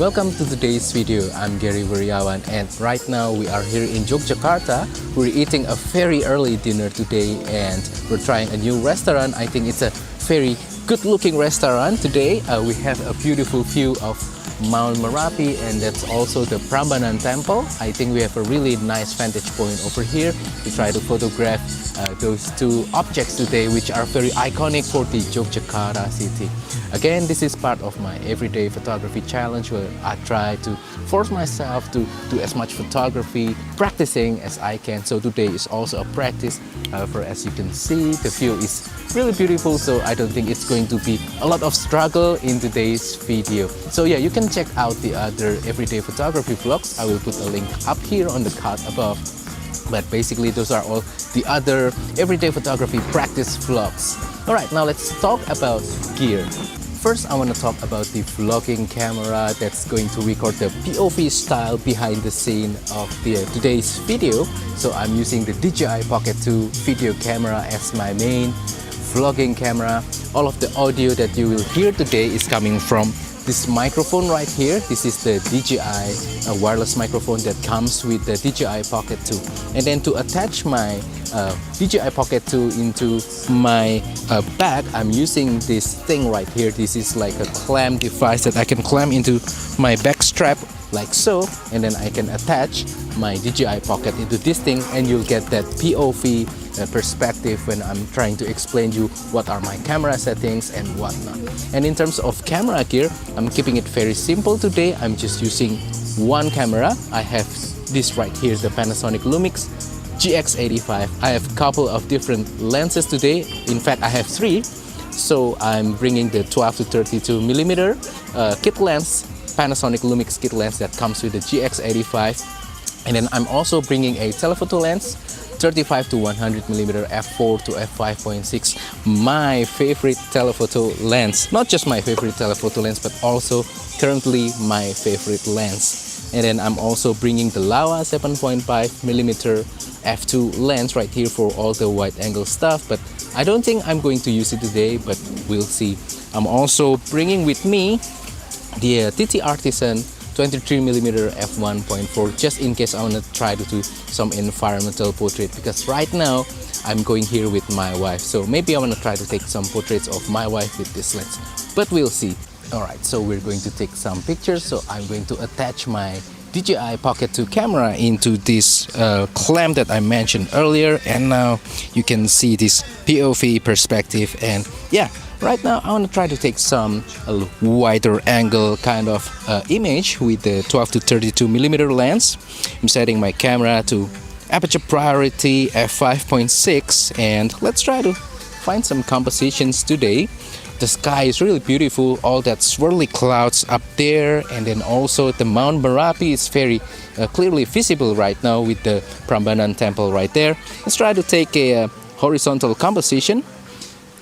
Welcome to today's video. I'm Gary Wiriawan and right now we are here in Yogyakarta. We're eating a very early dinner today and we're trying a new restaurant. I think it's a very good looking restaurant today. We have a beautiful view of Mount Merapi and that's also the Prambanan temple. I think we have a really nice vantage point over here to try to photograph those two objects today, which are very iconic for the Yogyakarta city. Again, this is part of my everyday photography challenge where I try to force myself to do as much photography, practicing as I can. So today is also a practice. For as you can see, the view is really beautiful, so I don't think it's going to be a lot of struggle in today's video. So yeah, you can check out the other everyday photography vlogs. I will put a link up here on the card above. But basically those are all the other everyday photography practice vlogs. Alright, now let's talk about gear. First, I want to talk about the vlogging camera that's going to record the POV style behind the scene of today's video. So I'm using the DJI Pocket 2 video camera as my main vlogging camera. All of the audio that you will hear today is coming from this microphone right here. This is the DJI wireless microphone that comes with the DJI Pocket 2. And then to attach my DJI Pocket 2 into my bag, I'm using this thing right here. This is like a clamp device that I can clamp into my back strap like so, and then I can attach my DJI Pocket into this thing and you'll get that POV perspective when I'm trying to explain you what are my camera settings and whatnot. And in terms of camera gear, I'm keeping it very simple today. I'm just using one camera. I have this right here, the Panasonic Lumix GX85. I have a couple of different lenses today. In fact, I have three. So I'm bringing the 12 to 32 millimeter kit lens, Panasonic Lumix kit lens that comes with the GX85. And then I'm also bringing a telephoto lens, 35 to 100 millimeter f4 to f5.6, my favorite telephoto lens. Not just my favorite telephoto lens, but also currently my favorite lens. And then I'm also bringing the Laowa 7.5 millimeter f2 lens right here for all the wide angle stuff, but I don't think I'm going to use it today, but we'll see. I'm also bringing with me the TTArtisan 23mm f1.4 just in case I want to try to do some environmental portrait, because right now I'm going here with my wife, so maybe I want to try to take some portraits of my wife with this lens, but we'll see. Alright, so we're going to take some pictures, so I'm going to attach my DJI Pocket 2 camera into this clamp that I mentioned earlier, and now you can see this POV perspective. And yeah, right now I want to try to take some wider angle kind of image with the 12 to 32 millimeter lens. I'm setting my camera to aperture priority f5.6 and let's try to find some compositions today. The sky is really beautiful, all that swirly clouds up there, and then also the Mount Merapi is very clearly visible right now with the Prambanan temple right there. Let's try to take a horizontal composition.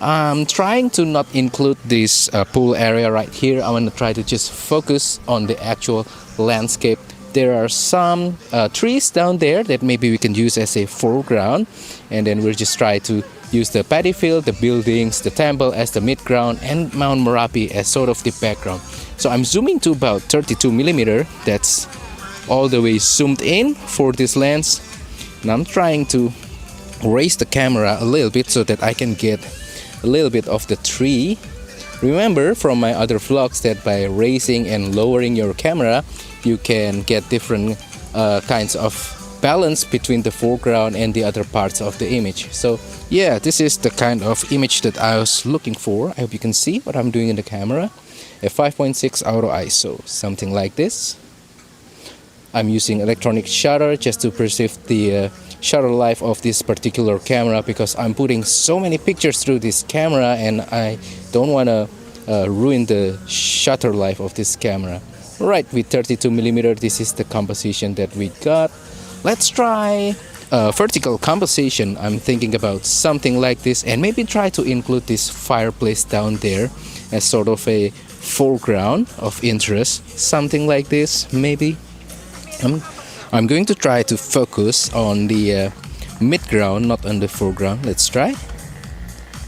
I'm trying to not include this pool area right here. I want to try to just focus on the actual landscape. There are some trees down there that maybe we can use as a foreground, and then we'll just try to use the paddy field, the buildings, the temple as the midground, and Mount Merapi as sort of the background. So I'm zooming to about 32 millimeter. That's all the way zoomed in for this lens, and I'm trying to raise the camera a little bit so that I can get a little bit of the tree. Remember from my other vlogs that by raising and lowering your camera, you can get different kinds of balance between the foreground and the other parts of the image. So yeah, this is the kind of image that I was looking for. I hope you can see what I'm doing in the camera. A 5.6 auto ISO, something like this. I'm using electronic shutter just to perceive the shutter life of this particular camera, because I'm putting so many pictures through this camera and I don't want to ruin the shutter life of this camera. Right, with 32 millimeter, this is the composition that we got. Let's try vertical composition. I'm thinking about something like this and maybe try to include this fireplace down there as sort of a foreground of interest. Something like this, maybe. I'm going to try to focus on the midground, not on the foreground. Let's try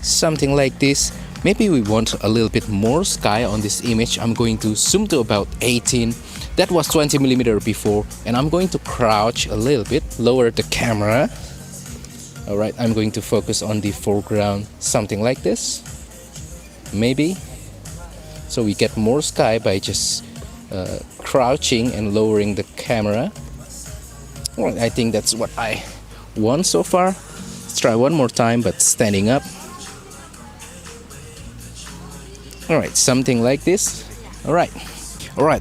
something like this. Maybe we want a little bit more sky on this image. I'm going to zoom to about 18. That was 20mm before, and I'm going to crouch a little bit, lower the camera. Alright, I'm going to focus on the foreground, something like this. Maybe. So we get more sky by just crouching and lowering the camera. Well, I think that's what I want so far. Let's try one more time, but standing up. Alright, something like this. Alright,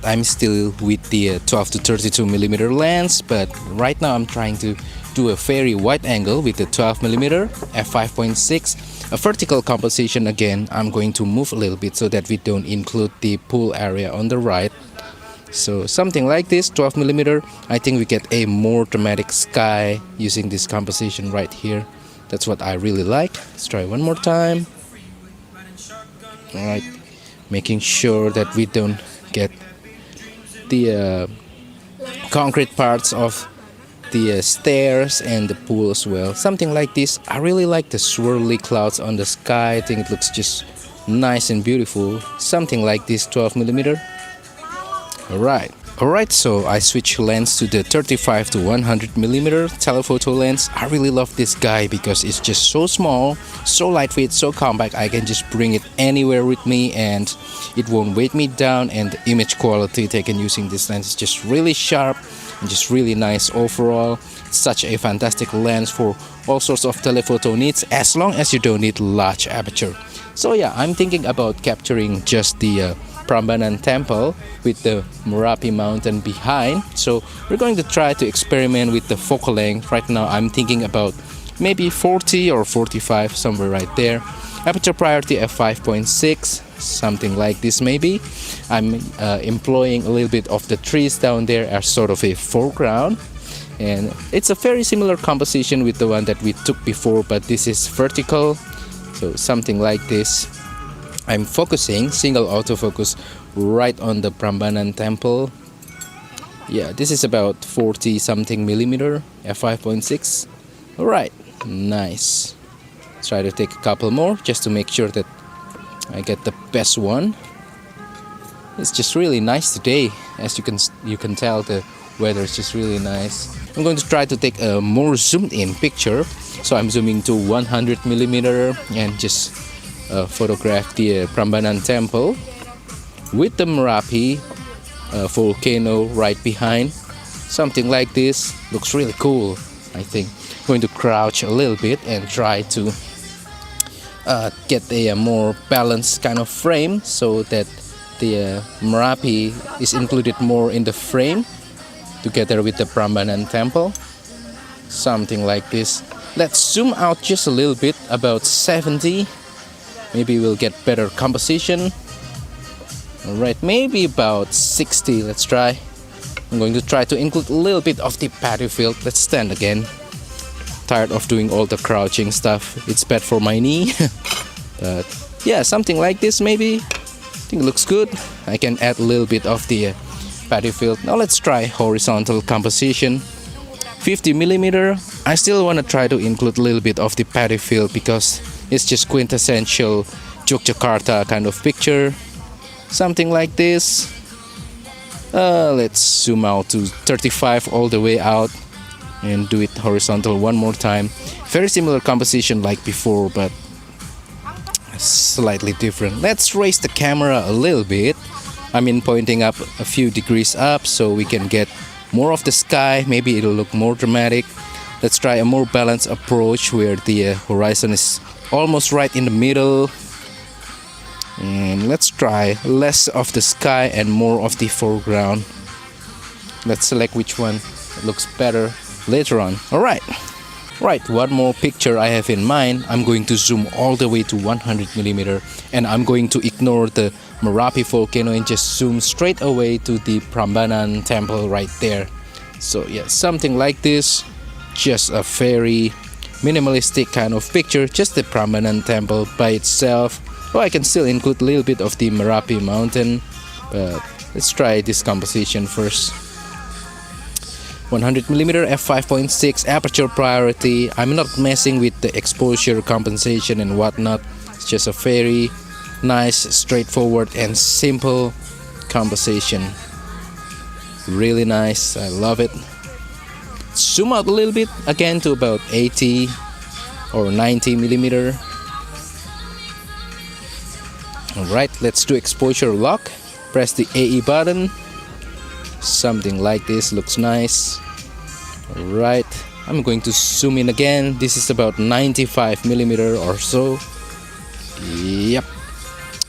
I'm still with the 12 to 32mm lens, but right now I'm trying to do a very wide angle with the 12mm f5.6. A vertical composition again. I'm going to move a little bit so that we don't include the pool area on the right. So something like this, 12mm. I think we get a more dramatic sky using this composition right here. That's what I really like. Let's try one more time. Alright, making sure that we don't get the concrete parts of the stairs and the pool as well. Something like this. I really like the swirly clouds on the sky. I think it looks just nice and beautiful. Something like this, 12mm. Alright, so I switch lens to the 35 to 100mm telephoto lens. I really love this guy because it's just so small, so lightweight, so compact. I can just bring it anywhere with me and it won't weight me down, and the image quality taken using this lens is just really sharp and just really nice overall. It's such a fantastic lens for all sorts of telephoto needs as long as you don't need large aperture. So yeah, I'm thinking about capturing just the Prambanan temple with the Merapi mountain behind. So we're going to try to experiment with the focal length. Right now I'm thinking about maybe 40 or 45, somewhere right there. Aperture priority f5.6, something like this maybe. I'm employing a little bit of the trees down there as sort of a foreground. And it's a very similar composition with the one that we took before, but this is vertical. So something like this. I'm focusing single autofocus right on the Prambanan temple. Yeah, this is about 40 something millimeter f5.6. Alright, nice. Try to take a couple more just to make sure that I get the best one. It's just really nice today. As you can tell, the weather is just really nice. I'm going to try to take a more zoomed in picture. So I'm zooming to 100mm and just photograph the Prambanan temple with the Merapi volcano right behind. Something like this. Looks really cool, I think. I'm going to crouch a little bit and try to get a more balanced kind of frame so that the Merapi is included more in the frame together with the Prambanan temple. Something like this. Let's zoom out just a little bit, about 70. Maybe we'll get better composition. Alright, maybe about 60. Let's try. I'm going to try to include a little bit of the patio field. Let's stand again. Tired of doing all the crouching stuff. It's bad for my knee. But yeah, something like this maybe. I think it looks good. I can add a little bit of the patio field. Now let's try horizontal composition. 50mm. I still want to try to include a little bit of the patio field because it's just quintessential Yogyakarta kind of picture. Something like this. Let's zoom out to 35 all the way out and do it horizontal one more time. Very similar composition like before, but slightly different. Let's raise the camera a little bit. I mean, pointing up a few degrees up so we can get more of the sky. Maybe it'll look more dramatic. Let's try a more balanced approach where the horizon is almost right in the middle. And let's try less of the sky and more of the foreground. Let's select which one looks better later on. Alright, one more picture I have in mind. I'm going to zoom all the way to 100mm and I'm going to ignore the Merapi volcano and just zoom straight away to the Prambanan temple right there. So yeah, something like this. Just a very minimalistic kind of picture, just the Prambanan temple by itself. Oh, I can still include a little bit of the Merapi mountain, but let's try this composition first. 100mm f5.6 aperture priority. I'm not messing with the exposure compensation and whatnot. It's just a very nice, straightforward and simple composition. Really nice, I love it. Zoom out a little bit again to about 80 or 90 millimeter. Alright, let's do exposure lock. Press the AE button. Something like this looks nice. Alright, I'm going to zoom in again. This is about 95 millimeter or so. Yep.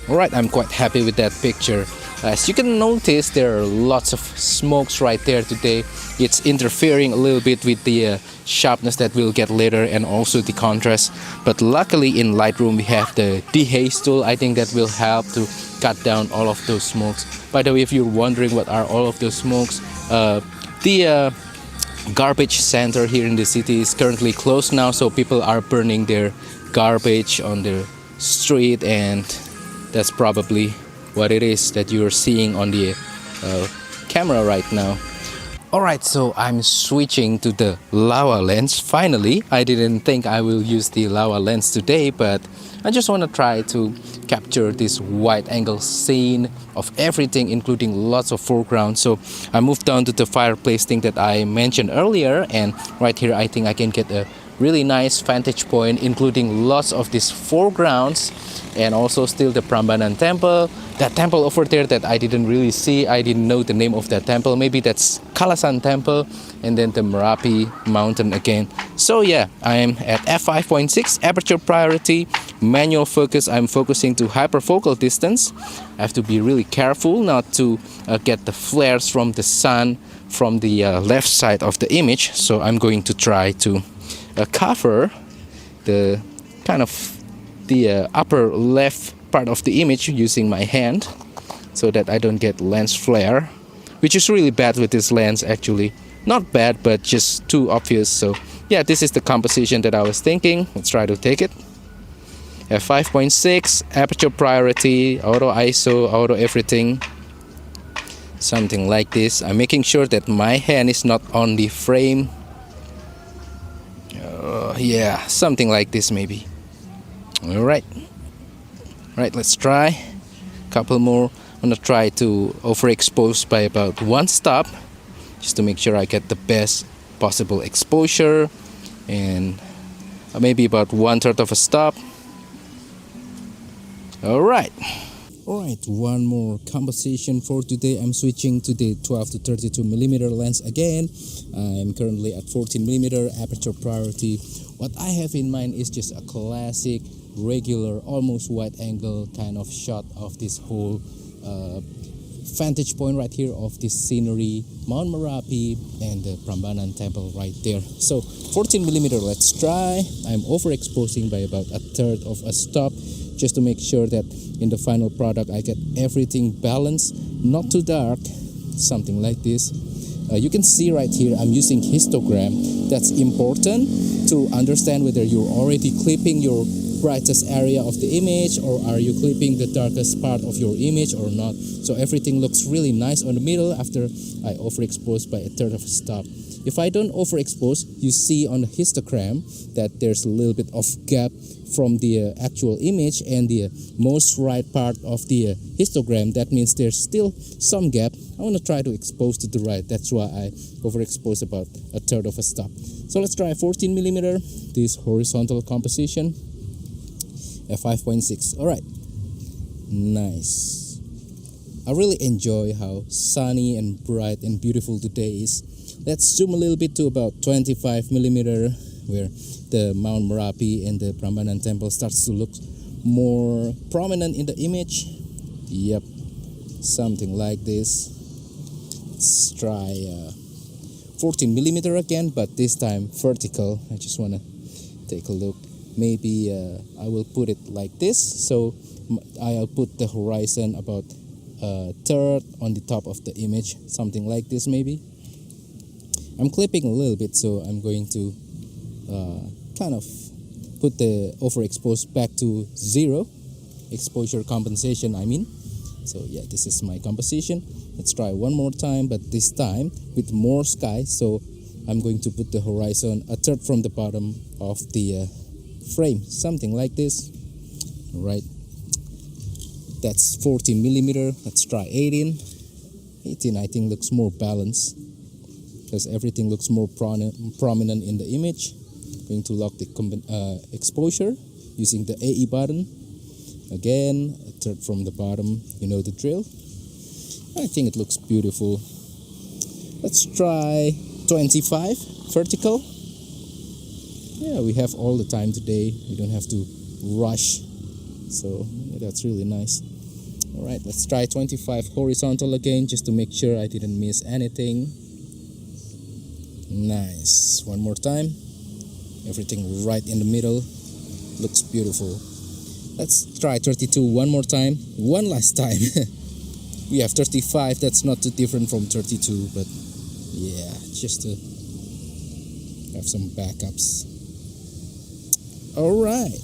Alright, I'm quite happy with that picture. As you can notice, there are lots of smokes right there today. It's interfering a little bit with the sharpness that we'll get later, and also the contrast. But luckily in Lightroom we have the dehaze tool. I think that will help to cut down all of those smokes. By the way, if you're wondering what are all of those smokes, the garbage center here in the city is currently closed now, so people are burning their garbage on the street, and that's probably what it is that you're seeing on the camera right now. Alright, so I'm switching to the Laowa lens. Finally, I didn't think I will use the Laowa lens today, but I just want to try to capture this wide angle scene of everything, including lots of foreground. So I moved down to the fireplace thing that I mentioned earlier, and right here I think I can get a really nice vantage point, including lots of these foregrounds, and also still the Prambanan temple. That temple over there that I didn't really see, I didn't know the name of that temple. Maybe that's Kalasan temple, and then the Merapi mountain again. So yeah, I'm at f5.6 aperture priority, manual focus. I'm focusing to hyperfocal distance. I have to be really careful not to get the flares from the sun from the left side of the image. So I'm going to try to cover the kind of the upper left part of the image using my hand, so that I don't get lens flare, which is really bad with this lens actually. Not bad, but just too obvious. So yeah, this is the composition that I was thinking. Let's try to take it. f5.6 aperture priority, auto ISO, auto everything, something like this. I'm making sure that my hand is not on the frame. Yeah, something like this maybe. Alright, let's try a couple more. I'm gonna try to overexpose by about one stop, just to make sure I get the best possible exposure, and maybe about 1/3 of a stop. Alright, one more composition for today. I'm switching to the 12 to 32 millimeter lens again. I'm currently at 14 millimeter aperture priority. What I have in mind is just a classic, regular, almost wide angle kind of shot of this whole vantage point right here of this scenery, Mount Merapi and the Prambanan temple right there. So 14 millimeter, let's try. I'm overexposing by about 1/3 of a stop, just to make sure that in the final product I get everything balanced, not too dark, something like this. You can see right here I'm using histogram. That's important to understand whether you're already clipping your brightest area of the image, or are you clipping the darkest part of your image or not. So everything looks really nice on the middle after I overexpose by 1/3 of a stop. If I don't overexpose, you see on the histogram that there's a little bit of gap from the actual image and the most right part of the histogram. That means there's still some gap. I want to try to expose to the right. That's why I overexpose about 1/3 of a stop. So let's try 14 millimeter, this horizontal composition at 5.6. Alright, nice. I really enjoy how sunny and bright and beautiful today is. Let's zoom a little bit to about 25 millimeter, where the Mount Merapi and the Prambanan temple starts to look more prominent in the image. Yep, something like this. Let's try 14 millimeter again, but this time vertical. I just want to take a look. Maybe I will put it like this. So I'll put the horizon about 1/3 on the top of the image, something like this maybe. I'm clipping a little bit, so I'm going to kind of put the overexpose back to 0, exposure compensation I mean. So yeah, this is my composition. Let's try one more time, but this time with more sky. So I'm going to put the horizon 1/3 from the bottom of the frame, something like this. Right, That's 14 millimeter. Let's try 18. 18 I think looks more balanced because everything looks more prominent in the image. Going to lock the exposure using the AE button. Again, a third from the bottom, you know the drill. I think it looks beautiful. Let's try 25 vertical. Yeah, we have all the time today. We don't have to rush. So yeah, that's really nice. All right, let's try 25 horizontal again just to make sure I didn't miss anything. Nice. One more time. Everything right in the middle. Looks beautiful. Let's try 32 one more time. One last time. We have 35. That's not too different from 32, but yeah, just to have some backups. All right.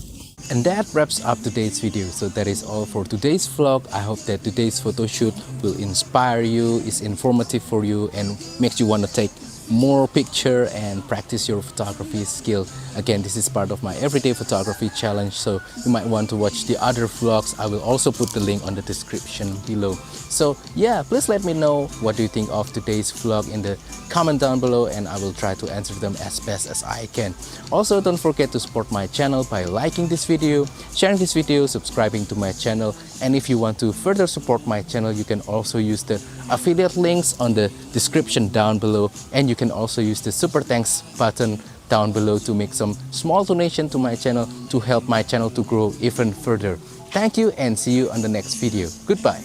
And that wraps up today's video. So that is all for today's vlog. I hope that today's photo shoot will inspire you, is informative for you, and makes you want to take more picture and practice your photography skill. Again, this is part of my everyday photography challenge, so you might want to watch the other vlogs. I will also put the link on the description below. So yeah, please let me know what do you think of today's vlog in the comment down below, and I will try to answer them as best as I can. Also, don't forget to support my channel by liking this video, sharing this video, subscribing to my channel, and if you want to further support my channel, you can also use the affiliate links on the description down below, and you can also use the super thanks button down below to make some small donation to my channel to help my channel to grow even further. Thank you and see you on the next video. Goodbye.